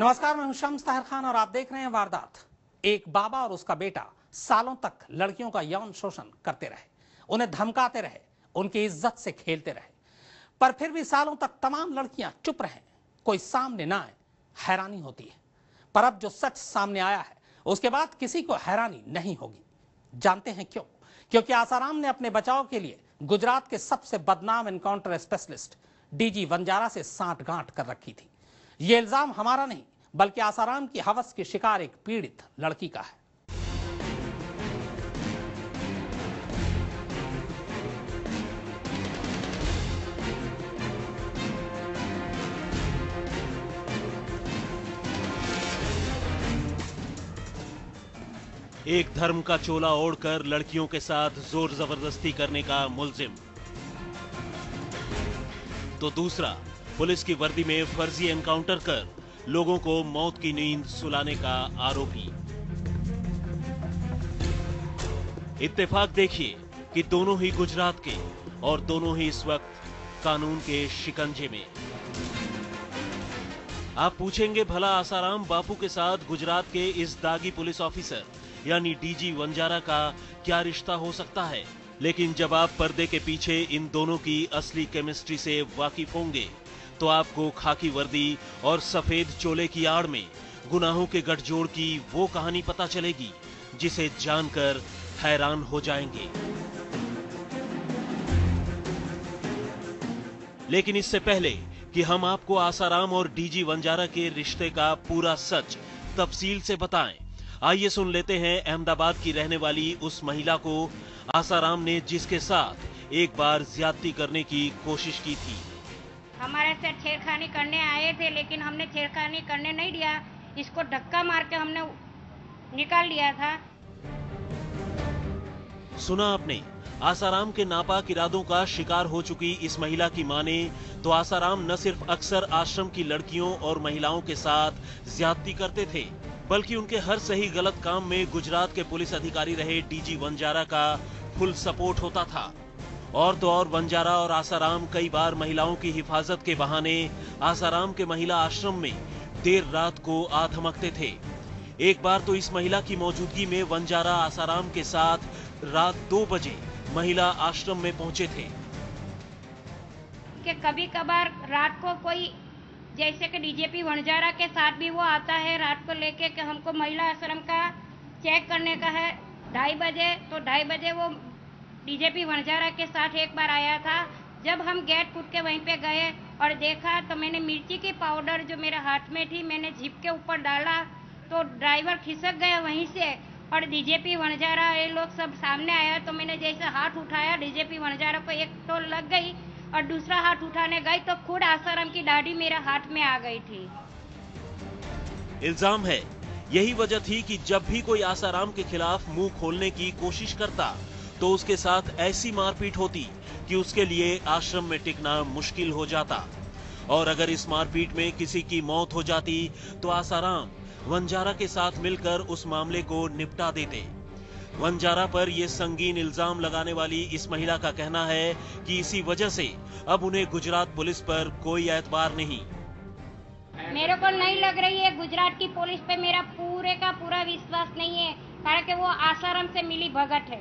नमस्कार, मैं हूं शम्स ताहिर खान और आप देख रहे हैं वारदात। एक बाबा और उसका बेटा सालों तक लड़कियों का यौन शोषण करते रहे, उन्हें धमकाते रहे, उनकी इज्जत से खेलते रहे, पर फिर भी सालों तक तमाम लड़कियां चुप रहें, कोई सामने ना आए। हैरानी होती है, पर अब जो सच सामने आया है उसके बाद किसी को हैरानी नहीं होगी। जानते हैं क्यों? क्योंकि आसाराम ने अपने बचाव के लिए गुजरात के सबसे बदनाम एनकाउंटर स्पेशलिस्ट डीजी वंजारा से सांठगांठ कर रखी थी। ये इल्जाम हमारा नहीं, बल्कि आसाराम की हवस के शिकार एक पीड़ित लड़की का है। एक धर्म का चोला ओढ़कर लड़कियों के साथ जोर जबरदस्ती करने का मुलजिम, तो दूसरा पुलिस की वर्दी में फर्जी एनकाउंटर कर लोगों को मौत की नींद सुलाने का आरोपी। इत्तेफाक देखिए कि दोनों ही गुजरात के और दोनों ही इस वक्त कानून के शिकंजे में। आप पूछेंगे, भला आसाराम बापू के साथ गुजरात के इस दागी पुलिस ऑफिसर यानी डीजी वंजारा का क्या रिश्ता हो सकता है? लेकिन जब आप पर्दे के पीछे इन दोनों की असली केमिस्ट्री से वाकिफ होंगे तो आपको खाकी वर्दी और सफेद चोले की आड़ में गुनाहों के गठजोड़ की वो कहानी पता चलेगी जिसे जानकर हैरान हो जाएंगे। लेकिन इससे पहले कि हम आपको आसाराम और डीजी वंजारा के रिश्ते का पूरा सच तफसील से बताएं, आइए सुन लेते हैं अहमदाबाद की रहने वाली उस महिला को, आसाराम ने जिसके साथ एक बार ज्यादती करने की कोशिश की थी। हमारे से छेड़खानी करने आए थे, लेकिन हमने छेड़खानी करने नहीं दिया, इसको धक्का मार के हमने निकाल लिया था। सुना आपने, आसाराम के नापाक इरादों का शिकार हो चुकी इस महिला की माने तो आसाराम न सिर्फ अक्सर आश्रम की लड़कियों और महिलाओं के साथ ज्यादती करते थे, बल्कि उनके हर सही गलत काम में गुजरात के पुलिस अधिकारी रहे डीजी वंजारा का फुल सपोर्ट होता था। और तो और वंजारा और आसाराम कई बार महिलाओं की हिफाजत के बहाने आसाराम के महिला आश्रम में देर रात को आ धमकते थे। एक बार तो इस महिला की मौजूदगी में वंजारा आसाराम के साथ रात 2 बजे महिला आश्रम में पहुंचे थे। कि कभी कभार रात को कोई, जैसे कि डीजीपी वंजारा के साथ भी वो आता है रात को लेके कि हमको महिला आश्रम का चेक करने का है 2:30 बजे, तो 2:30 बजे वो डीजीपी वंजारा के साथ एक बार आया था। जब हम गेट कूद के वहीं पे गए और देखा तो मैंने मिर्ची की पाउडर जो मेरे हाथ में थी मैंने जीप के ऊपर डाला, तो ड्राइवर खिसक गया वहीं से और डीजीपी वंजारा ये लोग सब सामने आया। तो मैंने जैसे हाथ उठाया, डीजीपी वंजारा को एक तो लग गई और दूसरा हाथ उठाने गई तो खुद आसाराम की दाढ़ी मेरे हाथ में आ गई थी। इल्जाम है यही वजह थी कि जब भी कोई आसाराम के खिलाफ मुंह खोलने की कोशिश करता तो उसके साथ ऐसी मारपीट होती कि उसके लिए आश्रम में टिकना मुश्किल हो जाता। और अगर इस मारपीट में किसी की मौत हो जाती तो आसाराम वंजारा के साथ मिलकर उस मामले को निपटा देते। वंजारा पर यह संगीन इल्जाम लगाने वाली इस महिला का कहना है कि इसी वजह से अब उन्हें गुजरात पुलिस पर कोई एतबार नहीं। मेरे को नहीं लग रही है गुजरात की पुलिस पे मेरा पूरे का पूरा विश्वास नहीं है, कारण कि वो आसाराम से मिली भगत है।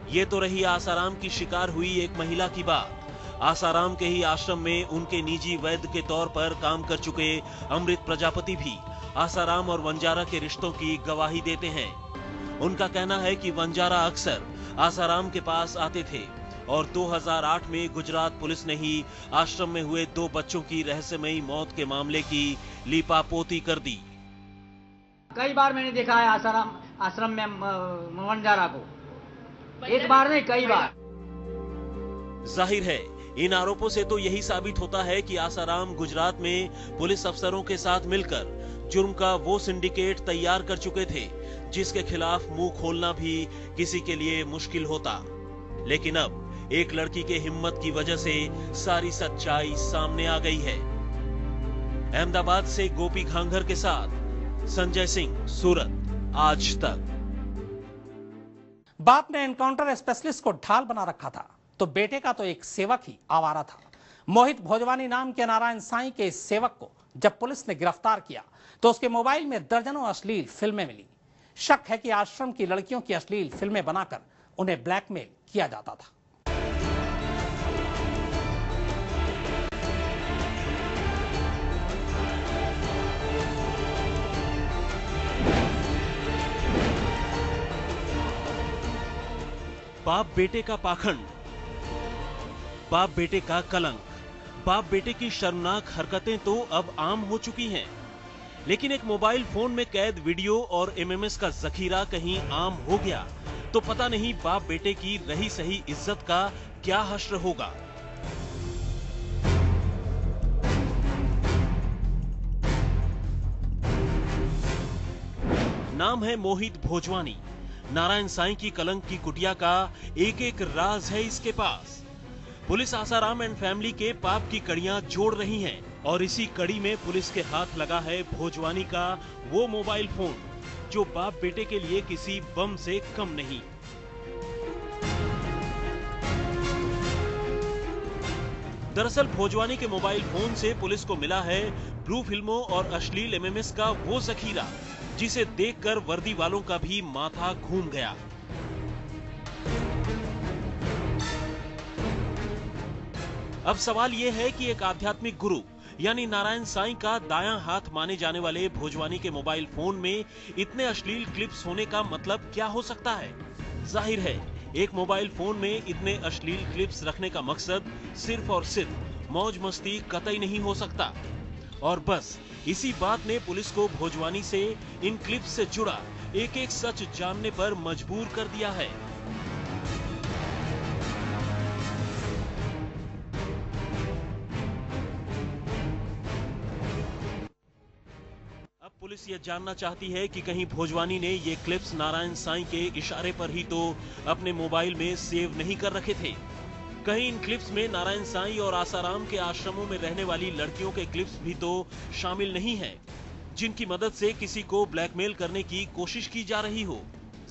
ये तो रही आसाराम की शिकार हुई एक महिला की बात। आसाराम के ही आश्रम में उनके निजी वैद्य के तौर पर काम कर चुके अमृत प्रजापति भी आसाराम और वंजारा के रिश्तों की गवाही देते हैं। उनका कहना है कि वंजारा अक्सर आसाराम के पास आते थे और 2008 में गुजरात पुलिस ने ही आश्रम में हुए 2 बच्चों की रहस्यमयी मौत के मामले की लीपापोती कर दी। कई बार मैंने देखा है आसाराम आश्रम में वंजारा को, एक बार नहीं कई बार। जाहिर है इन आरोपों से तो यही साबित होता है कि आसाराम गुजरात में पुलिस अफसरों के साथ मिलकर जुर्म का वो सिंडिकेट तैयार कर चुके थे जिसके खिलाफ मुंह खोलना भी किसी के लिए मुश्किल होता। लेकिन अब एक लड़की के हिम्मत की वजह से सारी सच्चाई सामने आ गई है। अहमदाबाद से गोपी घांघर के साथ संजय सिंह, सूरत, आज तक। बाप ने एनकाउंटर स्पेशलिस्ट को ढाल बना रखा था तो बेटे का तो एक सेवक ही आवारा था। मोहित भोजवानी नाम के नारायण साईं के इस सेवक को जब पुलिस ने गिरफ्तार किया तो उसके मोबाइल में दर्जनों अश्लील फिल्में मिली। शक है कि आश्रम की लड़कियों की अश्लील फिल्में बनाकर उन्हें ब्लैकमेल किया जाता था। बाप बेटे का पाखंड, बाप बेटे का कलंक, बाप बेटे की शर्मनाक हरकतें तो अब आम हो चुकी हैं। लेकिन एक मोबाइल फोन में कैद वीडियो और एमएमएस का जखीरा कहीं आम हो गया तो पता नहीं बाप बेटे की रही सही इज्जत का क्या हश्र होगा। नाम है मोहित भोजवानी। नारायण साईं की कलंक की कुटिया का एक एक राज है इसके पास। पुलिस आसाराम एंड फैमिली के पाप की कड़ियां जोड़ रही है और इसी कड़ी में पुलिस के हाथ लगा है भोजवानी का वो मोबाइल फोन जो बाप बेटे के लिए किसी बम से कम नहीं। दरअसल भोजवानी के मोबाइल फोन से पुलिस को मिला है ब्लू फिल्मों और अश्लील एमएमएस का वो जखीरा जिसे देखकर वर्दी वालों का भी माथा घूम गया। अब सवाल यह है कि एक आध्यात्मिक गुरु यानी नारायण साईं का दायां हाथ माने जाने वाले भोजवानी के मोबाइल फोन में इतने अश्लील क्लिप्स होने का मतलब क्या हो सकता है? जाहिर है एक मोबाइल फोन में इतने अश्लील क्लिप्स रखने का मकसद सिर्फ और सिर्फ मौज मस्ती कतई नहीं हो सकता। और बस इसी बात ने पुलिस को भोजवानी से इन क्लिप्स से जुड़ा एक एक सच जानने पर मजबूर कर दिया है। अब पुलिस ये जानना चाहती है कि कहीं भोजवानी ने ये क्लिप्स नारायण साईं के इशारे पर ही तो अपने मोबाइल में सेव नहीं कर रखे थे। कहीं इन क्लिप्स में नारायण साईं और आसाराम के आश्रमों में रहने वाली लड़कियों के क्लिप्स भी तो शामिल नहीं हैं, जिनकी मदद से किसी को ब्लैकमेल करने की कोशिश की जा रही हो।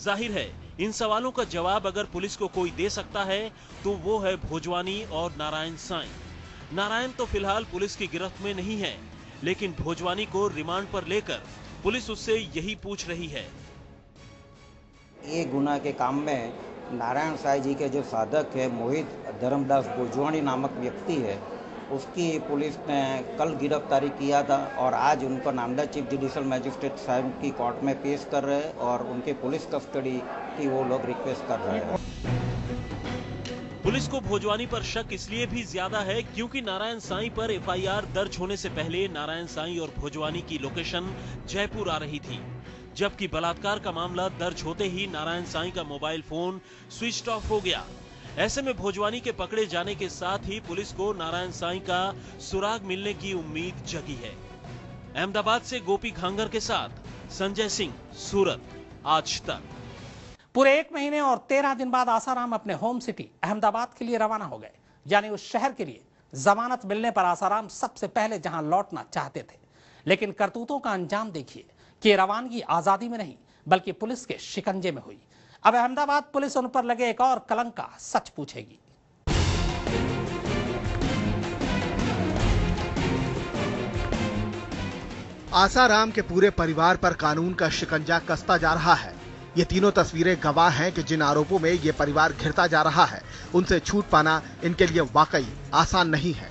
जाहिर है इन सवालों का जवाब अगर पुलिस को कोई दे सकता है तो वो है भोजवानी और नारायण साईं। नारायण तो फिलहाल पुलिस की गिरफ्त में नहीं है, लेकिन भोजवानी को रिमांड पर लेकर पुलिस उससे यही पूछ रही है। ये गुनाह के काम में नारायण साईं जी के जो साधक है मोहित धर्मदास भोजवानी नामक व्यक्ति है, उसकी पुलिस ने कल गिरफ्तारी किया था और आज उनको नामदा चीफ जुडिशियल मैजिस्ट्रेट साहब की कोर्ट में पेश कर रहे हैं और उनके पुलिस कस्टडी की वो लोग रिक्वेस्ट कर रहे हैं। पुलिस को भोजवानी पर शक इसलिए भी ज्यादा है क्योंकि नारायण साईं पर एफआईआर दर्ज होने से पहले नारायण साईं और भोजवानी की लोकेशन जयपुर आ रही थी, जबकि बलात्कार का मामला दर्ज होते ही नारायण साईं का मोबाइल फोन स्विच ऑफ हो गया। ऐसे में भोजवानी के पकड़े जाने के साथ ही पुलिस को नारायण साईं का सुराग मिलने की उम्मीद जगी है। अहमदाबाद से गोपी घांगर के साथ संजय सिंह, सूरत, आज तक। पूरे 1 महीने और 13 दिन बाद आसाराम अपने होम सिटी अहमदाबाद के लिए रवाना हो गए, यानी उस शहर के लिए। जमानत मिलने पर आसाराम सबसे पहले जहां लौटना चाहते थे, लेकिन करतूतों का अंजाम देखिए कि रवानगी आजादी में नहीं बल्कि पुलिस के शिकंजे में हुई। अब अहमदाबाद पुलिस उन पर लगे एक और कलंक का सच पूछेगी। आसाराम के पूरे परिवार पर कानून का शिकंजा कसता जा रहा है। ये तीनों तस्वीरें गवाह हैं कि जिन आरोपों में ये परिवार घिरता जा रहा है उनसे छूट पाना इनके लिए वाकई आसान नहीं है।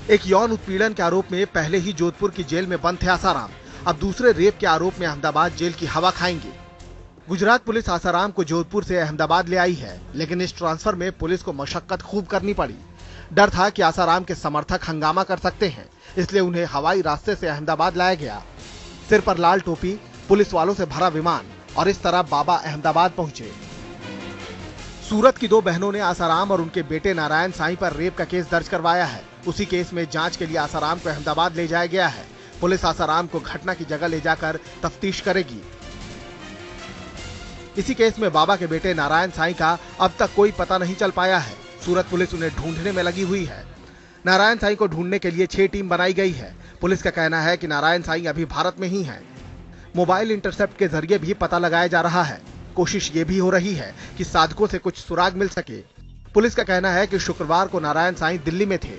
एक यौन उत्पीड़न के आरोप में पहले ही जोधपुर की जेल में बंद थे आसाराम, अब दूसरे रेप के आरोप में अहमदाबाद जेल की हवा खाएंगे। गुजरात पुलिस आसाराम को जोधपुर से अहमदाबाद ले आई है, लेकिन इस ट्रांसफर में पुलिस को मशक्कत खूब करनी पड़ी। डर था कि आसाराम के समर्थक हंगामा कर सकते हैं, इसलिए उन्हें हवाई रास्ते से अहमदाबाद लाया गया। सिर पर लाल टोपी, पुलिस वालों से भरा विमान और इस तरह बाबा अहमदाबाद पहुंचे। सूरत की 2 बहनों ने आसाराम और उनके बेटे नारायण साईं पर रेप का केस दर्ज करवाया है। उसी केस में जांच के लिए आसाराम को अहमदाबाद ले जाया गया है। पुलिस आसाराम को घटना की जगह ले जाकर तफ्तीश करेगी। इसी केस में बाबा के बेटे नारायण साईं का अब तक कोई पता नहीं चल पाया है। सूरत पुलिस उन्हें ढूंढने में लगी हुई है। नारायण साईं को ढूंढने के लिए 6 टीम बनाई गई है। पुलिस का कहना है कि नारायण साईं अभी भारत में ही हैं। मोबाइल इंटरसेप्ट के जरिए भी पता लगाया जा रहा है। कोशिश ये भी हो रही है कि साधकों से कुछ सुराग मिल सके। पुलिस का कहना है कि शुक्रवार को नारायण साईं दिल्ली में थे।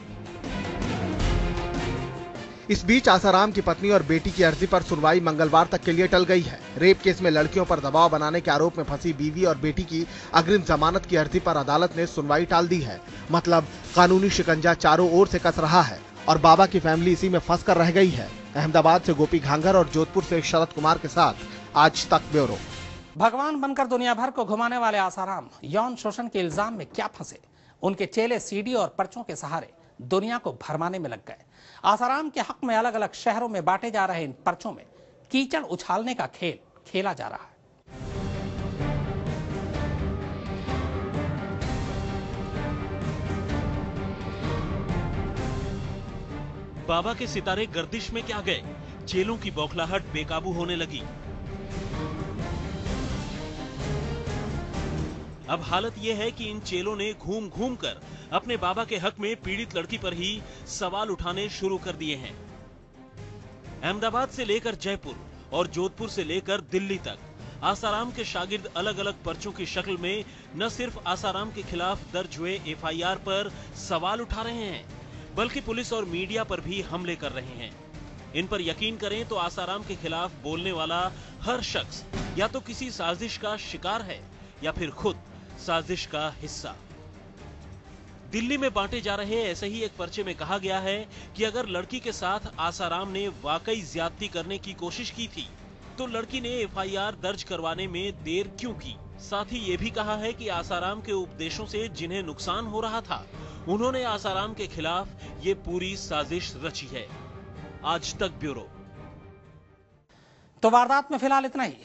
इस बीच आसाराम की पत्नी और बेटी की अर्जी पर सुनवाई मंगलवार तक के लिए टल गई है। रेप केस में लड़कियों पर दबाव बनाने के आरोप में फंसी बीवी और बेटी की अग्रिम जमानत की अर्जी पर अदालत ने सुनवाई टाल दी है। मतलब कानूनी शिकंजा चारों ओर से कस रहा है और बाबा की फैमिली इसी में फंस कर रह गई है। अहमदाबाद से गोपी घांगर और जोधपुर से शरद कुमार के साथ आज तक ब्यूरो। भगवान बनकर दुनिया भर को घुमाने वाले आसाराम यौन शोषण के इल्जाम में क्या फंसे? उनके चेले सीडी और पर्चों के सहारे दुनिया को भरमाने में लग गए। आसाराम के हक में अलग अलग शहरों में बांटे जा रहे इन पर्चों में कीचड़ उछालने का खेल खेला जा रहा है। बाबा के सितारे गर्दिश में क्या गए? चेलों की बौखलाहट बेकाबू होने लगी। अब हालत यह है कि इन चेलों ने घूम घूम कर अपने बाबा के हक में पीड़ित लड़की पर ही सवाल उठाने शुरू कर दिए हैं। अहमदाबाद से लेकर जयपुर और जोधपुर से लेकर दिल्ली तक आसाराम के शागिर्द अलग अलग पर्चों की शक्ल में न सिर्फ आसाराम के खिलाफ दर्ज हुए एफआईआर पर सवाल उठा रहे हैं, बल्कि पुलिस और मीडिया पर भी हमले कर रहे हैं। इन पर यकीन करें तो आसाराम के खिलाफ बोलने वाला हर शख्स या तो किसी साजिश का शिकार है या फिर खुद साजिश का हिस्सा। दिल्ली में बांटे जा रहे ऐसे ही एक पर्चे में कहा गया है कि अगर लड़की के साथ आसाराम ने वाकई ज्यादती करने की कोशिश की थी तो लड़की ने एफआईआर दर्ज करवाने में देर क्यों की। साथ ही ये भी कहा है कि आसाराम के उपदेशों से जिन्हें नुकसान हो रहा था उन्होंने आसाराम के खिलाफ ये पूरी साजिश रची है। आज तक ब्यूरो। तो वारदात में फिलहाल इतना ही।